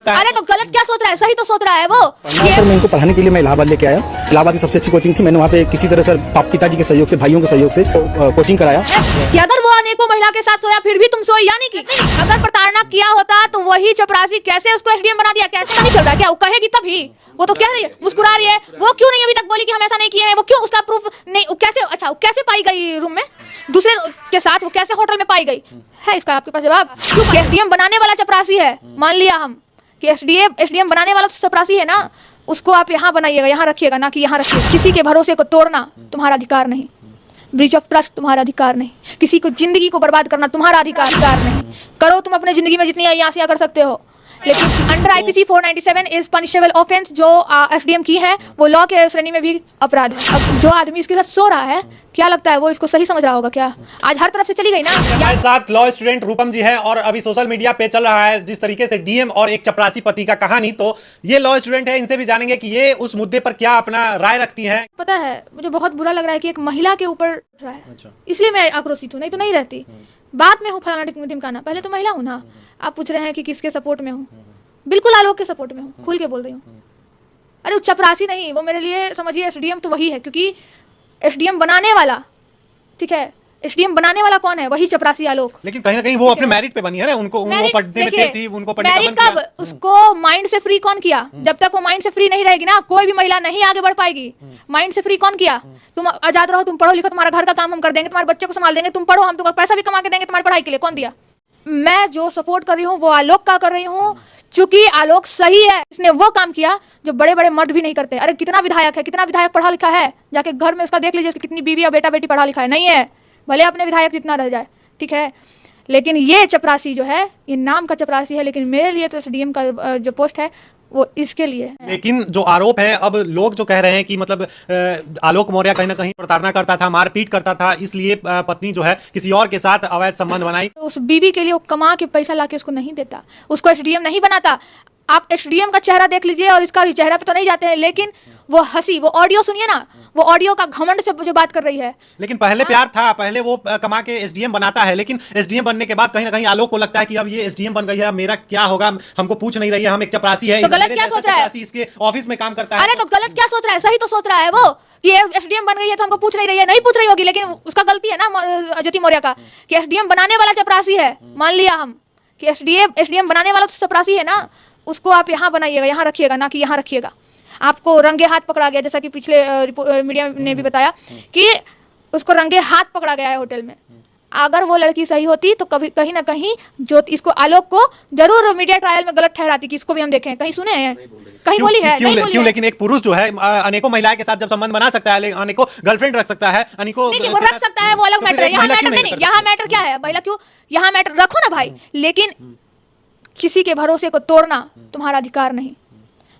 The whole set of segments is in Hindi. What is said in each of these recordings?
अरे तो गलत क्या सोच रहा है, सही तो सोच रहा है वो। सर मैं इनको पढ़ाने के लिए मैं इलाहाबाद लेके आया। इलाहाबाद की सबसे अच्छी कोचिंग थी। मैंने वहाँ पे किसी तरह सर पिताजी के सहयोग से, भाइयों के सहयोग से कोचिंग कराया। कि अगर वो अनेकों महिला के साथ सोया फिर भी तुम सोई, यानी कि अगर प्रताड़ना किया होता तो वही चपरासी कैसे उसको एसडीएम बना दिया? कैसे नहीं चल रहा? क्या वो कहेगी तभी? वो तो कह रही है, मुस्कुरा रही है। वो क्यों नहीं अभी तक बोली कि हम ऐसा नहीं किए हैं? वो क्यों, उसका प्रूफ नहीं? वो कैसे, अच्छा वो कैसे पाई गई रूम में दूसरे के साथ? वो कैसे होटल में पाई गई है? इसका आपके पास जवाब? क्यों? एसडीएम बनाने वाला चपरासी है, मान लिया हम कि एसडीएम बनाने वाला तो चपरासी है ना, उसको आप यहाँ बनाइएगा, यहाँ रखिएगा, ना कि यहाँ रखिएगा। किसी के भरोसे को तोड़ना तुम्हारा अधिकार नहीं, ब्रीच ऑफ ट्रस्ट तुम्हारा अधिकार नहीं, किसी को जिंदगी को बर्बाद करना तुम्हारा अधिकार नहीं। करो तुम अपने जिंदगी में जितनी अय्यासियां कर सकते हो, लेकिन under IPC 497 is punishable offence जो एसडीएम की है वो लॉ के श्रेणी में भी अपराध है। अब जो आदमी इसके साथ सो रहा है, क्या लगता है वो इसको सही समझ रहा होगा क्या? आज हर तरफ से चली गई ना। हमारे साथ लॉ स्टूडेंट रूपम जी है और अभी सोशल मीडिया पे चल रहा है जिस तरीके से डीएम और एक चपरासी पति का कहानी, तो ये लॉ स्टूडेंट है, इनसे भी जानेंगे कि ये उस मुद्दे पर क्या अपना राय रखती हैं। पता है मुझे बहुत बुरा लग रहा है कि एक महिला के ऊपर रहा है। अच्छा। इसलिए मैं आक्रोशित हूँ, नहीं तो नहीं रहती। बात में हूँ फलाना ढिमकाना, पहले तो महिला हूँ ना। आप पूछ रहे हैं कि किसके सपोर्ट में हूँ? बिल्कुल आलोक के सपोर्ट में हूँ, खुल के बोल रही हूँ। अरे वो चपरासी नहीं, वो मेरे लिए समझिए एसडीएम तो वही है, क्योंकि एसडीएम बनाने वाला, ठीक है, एसडीएम बनाने वाला कौन है? वही चपरासी आलोक। लेकिन कहीं ना कहीं वो अपने मैरिट पे बनी है ना, उनको वो पढ़ने में तेज थी, उनको पढ़ने का मन कब किया। उसको माइंड से फ्री कौन किया? जब तक वो माइंड से फ्री नहीं रहेगी ना, कोई भी महिला नहीं आगे बढ़ पाएगी। माइंड से फ्री कौन किया? तुम आजाद रहो, तुम पढ़ो लिखो, तुम्हारा घर का काम हम कर देंगे, तुम्हारे बच्चे को संभाल देंगे, तुम पढ़ो, हम तुम्हारा पैसा भी कमा के देंगे तुम्हारी पढ़ाई के लिए। कौन दिया? मैं जो सपोर्ट कर रही हूँ वो आलोक का कर रही हूँ, चूंकि आलोक सही है। इसने वो काम किया जो बड़े बड़े मर्द भी नहीं करते। अरे कितना विधायक है, कितना विधायक पढ़ा लिखा है, जाके घर में उसका देख लीजिए, कितनी बीवी और बेटा बेटी पढ़ा लिखा है। नहीं है, भले अपने विधायक जितना रह जाए, ठीक है, लेकिन ये चपरासी जो है, ये नाम का चपरासी है, लेकिन मेरे लिए तो एसडीएम का जो पोस्ट है वो इसके लिए है। लेकिन जो आरोप है, अब लोग जो कह रहे हैं कि मतलब आलोक मौर्य कहीं ना कहीं प्रताड़ना करता था, मारपीट करता था, इसलिए पत्नी जो है किसी और के साथ अवैध संबंध बनाई। तो उस बीवी के लिए वो कमा के पैसा लाके उसको नहीं देता, उसको एसडीएम नहीं बनाता। आप एसडीएम का चेहरा देख लीजिए, और इसका भी चेहरा पे तो नहीं जाते हैं, लेकिन वो हंसी, वो ऑडियो सुनिए ना, वो ऑडियो का घमंड से जो बात कर रही है। लेकिन पहले प्यार था, पहले वो कमा के एसडीएम बनाता है, लेकिन एसडीएम बनने के बाद कहीं ना कहीं आलोक को लगता है कि अब ये एसडीएम बन गई है, मेरा क्या होगा, हमको पूछ नहीं रही है, हम एक चपरासी है। तो गलत क्या सोच रहा है? इसके ऑफिस में काम करता है। अरे तो गलत क्या सोच रहा है, सही तो सोच रहा है वो। ये एसडीएम बन गई है तो हमको पूछ नहीं रही है, नहीं पूछ रही होगी, लेकिन उसका गलती है ना ज्योति मौर्य का, कि एसडीएम बनाने वाला चपरासी है। मान लिया हम कि एसडीएम बनाने वाला तो चपरासी है ना, उसको आप यहाँ बनाइएगा, यहाँ रखिएगा, ना कि यहाँ रखिएगा। आपको रंगे हाथ पकड़ा गया, जैसा कि पिछले मीडिया ने भी बताया कि उसको रंगे हाथ पकड़ा गया है होटल में। अगर वो लड़की सही होती तो कभी कहीं ना कहीं जो इसको आलोक को जरूर मीडिया ट्रायल में गलत ठहराती कि इसको भी हम देखें। कहीं सुने हैं, कहीं बोली है? नहीं बोली है। लेकिन एक पुरुष जो है अनेकों महिलाओं के साथ जब संबंध बना सकता है, अनेकों गर्लफ्रेंड रख सकता है, अनेकों वो रख सकता है, वो अलग मैटर है। यहाँ मैटर नहीं, यहाँ मैटर क्या है? महिला क्यों, यहाँ मैटर रखो ना भाई, लेकिन किसी के भरोसे को तोड़ना तुम्हारा अधिकार नहीं,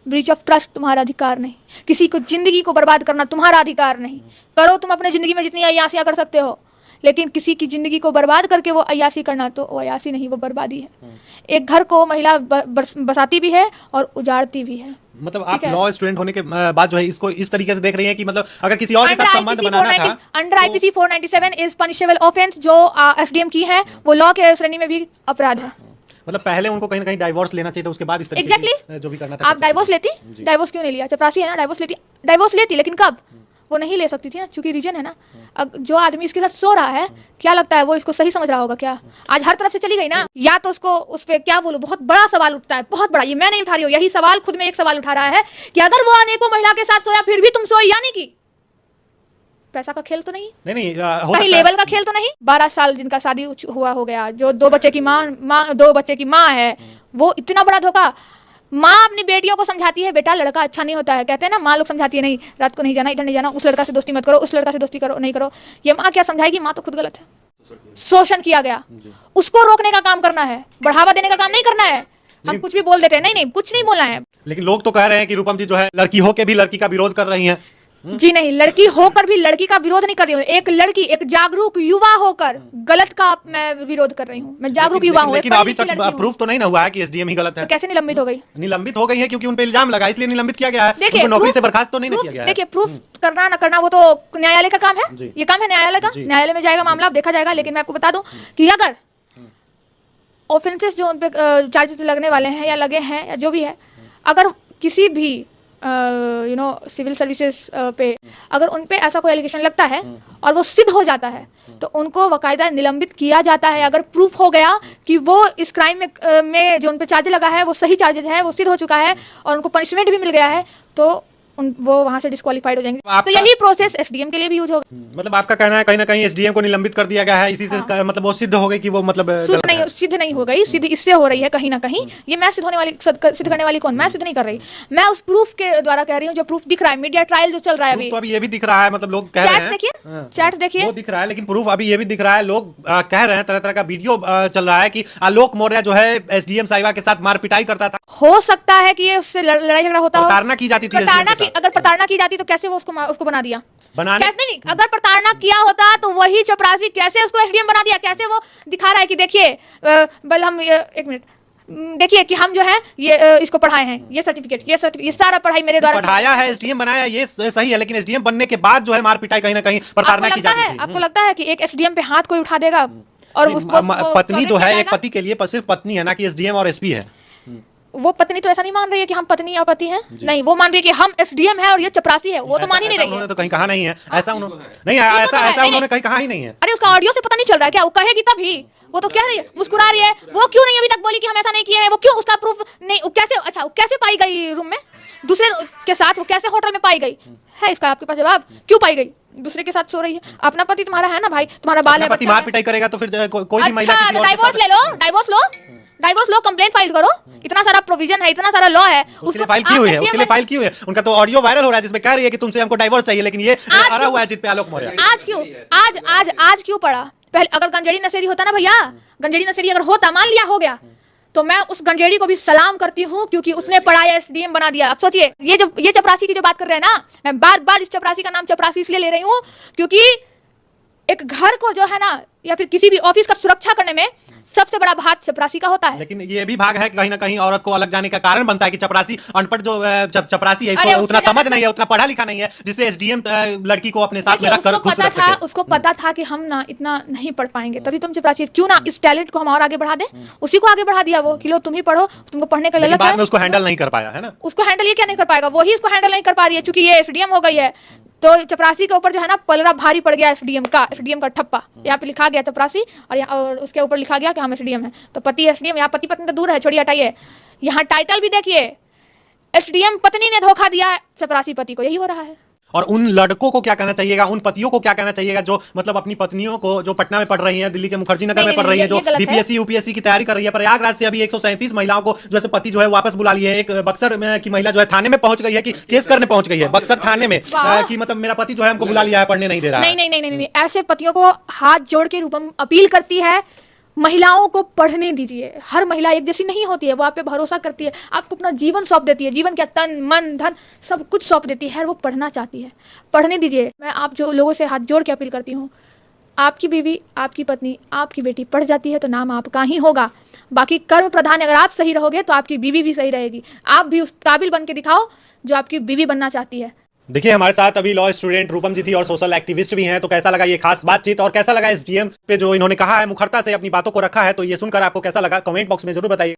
ब्रीच ऑफ ट्रस्ट तुम्हारा अधिकार नहीं, किसी को जिंदगी को बर्बाद करना तुम्हारा अधिकार नहीं। करो तुम अपने जिंदगी में जितनी अय्यासियां कर सकते हो, लेकिन किसी की जिंदगी को बर्बाद करके वो अय्यासी करना, तो वो अय्यासी नहीं, वो बर्बादी है। एक घर को महिला बसाती भी है और उजाड़ती भी है। मतलब आप लॉ स्टूडेंट होने के बाद जो है इसको इस तरीके से देख रही हैं कि मतलब अगर किसी और के साथ संबंध बनाना था। Under IPC 497 is punishable offence जो एसडीएम की है वो लॉ के श्रेणी में भी अपराध है। मतलब पहले उनको कहीं ना कहीं डाइवोर्स लेना चाहिए था, उसके बाद इस तरीके से जो भी करना था। आप डाइवोर्स लेती? डाइवोर्स क्यों नहीं लिया? चपरासी है ना, डाइवोर्स लेती, लेकिन कब? वो नहीं ले सकती थी ना, क्योंकि रीजन है ना। जो आदमी इसके साथ सो रहा है, क्या लगता है वो इसको सही समझ रहा होगा क्या? आज हर तरफ से चली गई ना। या तो उसको उस पर क्या बोलूं, बहुत बड़ा सवाल उठता है, बहुत बड़ा। ये मैं नहीं उठा रही हूँ, यही सवाल खुद में एक सवाल उठा रहा है कि अगर वो अनेकों महिला के साथ सोया फिर भी तुम सोई, यानी कि पैसा का खेल तो नहीं? नहीं कहीं लेवल का खेल तो नहीं? 12 साल जिनका शादी हुआ हो गया, जो 2 बच्चे की माँ है, वो इतना बड़ा धोखा। माँ अपनी बेटियों को समझाती है, बेटा लड़का अच्छा नहीं होता है, कहते हैं ना, माँ लोग समझाती है, नहीं रात को नहीं जाना, इधर नहीं जाना, उस लड़का से दोस्ती मत करो, उस लड़का से दोस्ती करो नहीं करो। ये माँ क्या समझाएगी? माँ तो खुद गलत है। शोषण किया गया, उसको रोकने का काम करना है, बढ़ावा देने का काम नहीं करना है। हम कुछ भी बोल देते हैं, नहीं कुछ नहीं बोलना है। लेकिन लोग तो कह रहे हैं कि रूपम जी जो है लड़की होके भी लड़की का विरोध कर रही हैं। जी नहीं, लड़की होकर भी लड़की का विरोध नहीं कर रही हूँ। एक लड़की, एक जागरूक युवा होकर गलत का मैं विरोध कर रही हूँ। मैं जागरूक युवा हूँ। लेकिन अभी तक प्रूफ तो नहीं ना हुआ है कि एसडीएम ही गलत है। तो कैसे निलंबित हो गई? निलंबित हो गई है क्योंकि उन पे इल्जाम लगा, इसलिए निलंबित किया गया है। उनको नौकरी से बर्खास्त तो नहीं किया गया है। देखिए, प्रूफ करना ना करना वो तो न्यायालय का काम है, ये काम है न्यायालय का। न्यायालय में जाएगा मामला, देखा जाएगा। लेकिन मैं आपको बता दूं कि अगर ऑफेंसेस जो उन पे चार्जेस लगने वाले हैं या लगे हैं या जो भी है, अगर किसी भी सिविल सर्विसेज पे अगर उन पे ऐसा कोई एलिगेशन लगता है और वो सिद्ध हो जाता है तो उनको बाकायदा निलंबित किया जाता है। अगर प्रूफ हो गया कि वो इस क्राइम में जो उन पे चार्ज लगा है वो सही चार्जेज है, वो सिद्ध हो चुका है और उनको पनिशमेंट भी मिल गया है, तो वो वहां से डिस्क्वालीफाइड हो जाएंगे। तो यही प्रोसेस एसडीएम के लिए भी यूज होगा। मतलब आपका कहना है कहीं ना कहीं एसडीएम को निलंबित कर दिया गया है, इसी से मतलब वो सिद्ध हो गई कि वो मतलब सिद्ध नहीं हो गई, सिद्ध इससे हो रही है कहीं ना कहीं। ये मैं सिद्ध करने वाली कौन? मैं सिद्ध नहीं कर रही, मैं उस प्रूफ के द्वारा कह रही हूँ जो प्रूफ दिख रहा है। मीडिया ट्रायल जो चल रहा है अभी, तो अभी ये भी दिख रहा है, मतलब लोग कह रहे हैं, चैट देखिए वो दिख रहा है, लेकिन प्रूफ अभी ये भी दिख रहा है। लोग कह रहे हैं, तरह तरह का वीडियो चल रहा है कि आलोक मौर्य जो है एसडीएम साहिबा के साथ मार पिटाई करता था। हो सकता है कि ये उससे लड़ाई झगड़ा होता हो, प्रताड़ना की जाती थी। अगर प्रताड़ना की जाती तो कैसे वो उसको बना दिया? बनाने कैसे नहीं, अगर प्रताड़ना किया होता तो वही चपरासी कैसे उसको एसडीएम बना दिया? कैसे वो दिखा रहा है कि देखिए बल हम एक मिनट देखिए कि हम जो है ये इसको पढ़ाए हैं, ये सर्टिफिकेट ये सारा पढ़ाई मेरे द्वारा पढ़ाया है, एसडीएम बनाया, ये सही है, लेकिन एसडीएम बनने के बाद जो है मार पिटाई कहीं ना कहीं प्रताड़ना की जाती थी। आपको लगता है कि एक एसडीएम पे हाथ कोई उठा देगा? और पत्नी जो है एक पति के लिए सिर्फ पत्नी है ना कि एसडीएम और एसपी है। वो पत्नी तो ऐसा नहीं मान रही है कि हम पत्नी या पति हैं, नहीं, वो मान रही है कि हम एसडीएम है और ये चपरासी है। वो तो मान ही नहीं रही है। उन्होंने तो कहीं कहा नहीं है ऐसा, उन्होंने नहीं ऐसा उन्होंने कहीं कहा ही नहीं है। अरे उसका ऑडियो से पता नहीं चल रहा है क्या? वो कहेगी तभी, वो तो कह रही है, मुस्कुरा रही है। वो क्यों नहीं अभी तक बोली कि हम ऐसा नहीं किए हैं? वो क्यों उसका प्रूफ नहीं? कैसे, अच्छा वो कैसे पाई गई रूम में दूसरे के साथ? वो कैसे होटल में पाई गई है? इसका आपके पास जवाब? क्यों पाई गई? दूसरे के साथ सो रही है। अपना पति तुम्हारा है ना भाई, तुम्हारा बाल है, पति मार पिटाई करेगा तो फिर कोई भी महिला किसी और डाइवोर्स ले लो, डाइवोर्स लो, कंप्लेंट फाइल करो। इतना सारा प्रोविजन है, इतना सारा लॉ है, उसके फाइल की हुई है, उसके लिए फाइल की हुई है। उनका तो ऑडियो वायरल हो रहा है जिसमें कह रही है कि तुमसे हमको डाइवोर्स चाहिए, लेकिन ये आ रहा हुआ है जित पे आलोक मौर्य। आज क्यों पड़ा? पहले अगर गंजेड़ी नशेड़ी होता ना भैया, गंजेड़ी नशेड़ी अगर होता, मान लिया हो गया, तो मैं उस गंजेड़ी को भी सलाम करती हूँ क्योंकि उसने पढ़ाया, एसडीएम बना दिया। अब सोचिए, ये चपरासी की जो बात कर रहे हैं ना, मैं बार बार इस चपरासी का नाम चपरासी इसलिए ले रही हूँ क्योंकि एक घर को जो है ना या फिर किसी भी ऑफिस का सुरक्षा करने में सबसे बड़ा भाग चपरासी का होता है। लेकिन ये भी भाग है कहीं ना कहीं औरत को अलग जाने का कारण बनता है कि चपरासी अनपढ़ जो चपरासी है, इसको उतना समझ नहीं है, उतना पढ़ा लिखा नहीं है, जिससे एसडीएम लड़की को अपने साथ में रखकर खुश रख सके। उसको पता था कि हम ना इतना नहीं पढ़ पाएंगे, तभी तुम चपरासी। क्यों ना इस टैलेंट को हम और आगे बढ़ा दें? उसी को आगे बढ़ा दिया वो कि लो तुम ही पढ़ो, तुमको पढ़ने का ललक है। बाद में उसको हैंडल नहीं कर पाया है ना। उसको हैंडल ये क्या नहीं कर पाएगा? वही इसको हैंडल नहीं कर पा रही है क्योंकि ये एसडीएम हो गई है। तो चपरासी के ऊपर जो है ना पलड़ा भारी पड़ गया, एसडीएम का ठप्पा। यहाँ पे लिखा गया चपरासी और उसके ऊपर लिखा गया कि हम एसडीएम है। तो पति एसडीएम, यहाँ पति पत्नी तो दूर है, छोड़िए हटाइए। यहाँ टाइटल भी देखिए, एसडीएम पत्नी ने धोखा दिया चपरासी पति को, यही हो रहा है। और उन लड़कों को क्या कहना चाहिएगा, उन पतियों को क्या कहना चाहिएगा जो मतलब अपनी पत्नियों को, जो पटना में पढ़ रही हैं, दिल्ली के मुखर्जी नगर में पढ़ रही हैं, जो बीपीएससी यूपीएससी की तैयारी कर रही है, प्रयागराज से अभी 137 महिलाओं को जो है पति जो है वापस बुला लिए। एक बक्सर की महिला जो है थाने में पहुंच गई है कि केस करने पहुंच गई है बक्सर थाने में कि मतलब मेरा पति जो है हमको बुला लिया है, पढ़ने नहीं दे रहा है। नहीं, ऐसे पतियों को हाथ जोड़ के रूपम अपील करती है, महिलाओं को पढ़ने दीजिए। हर महिला एक जैसी नहीं होती है, वो आप पे भरोसा करती है, आपको अपना जीवन सौंप देती है, जीवन क्या तन मन धन सब कुछ सौंप देती है, वो पढ़ना चाहती है, पढ़ने दीजिए। मैं आप जो लोगों से हाथ जोड़ के अपील करती हूँ, आपकी बीवी, आपकी पत्नी, आपकी बेटी पढ़ जाती है तो नाम आपका ही होगा। बाकी कर्म प्रधान अगर आप सही रहोगे तो आपकी बीवी भी सही रहेगी। आप भी उस काबिल बन के दिखाओ जो आपकी बीवी बनना चाहती है। देखिए हमारे साथ अभी लॉ स्टूडेंट रूपम जी थी और सोशल एक्टिविस्ट भी हैं, तो कैसा लगा ये खास बातचीत और कैसा लगा एसडीएम पे जो इन्होंने कहा है, मुखरता से अपनी बातों को रखा है, तो ये सुनकर आपको कैसा लगा कमेंट बॉक्स में जरूर बताइए।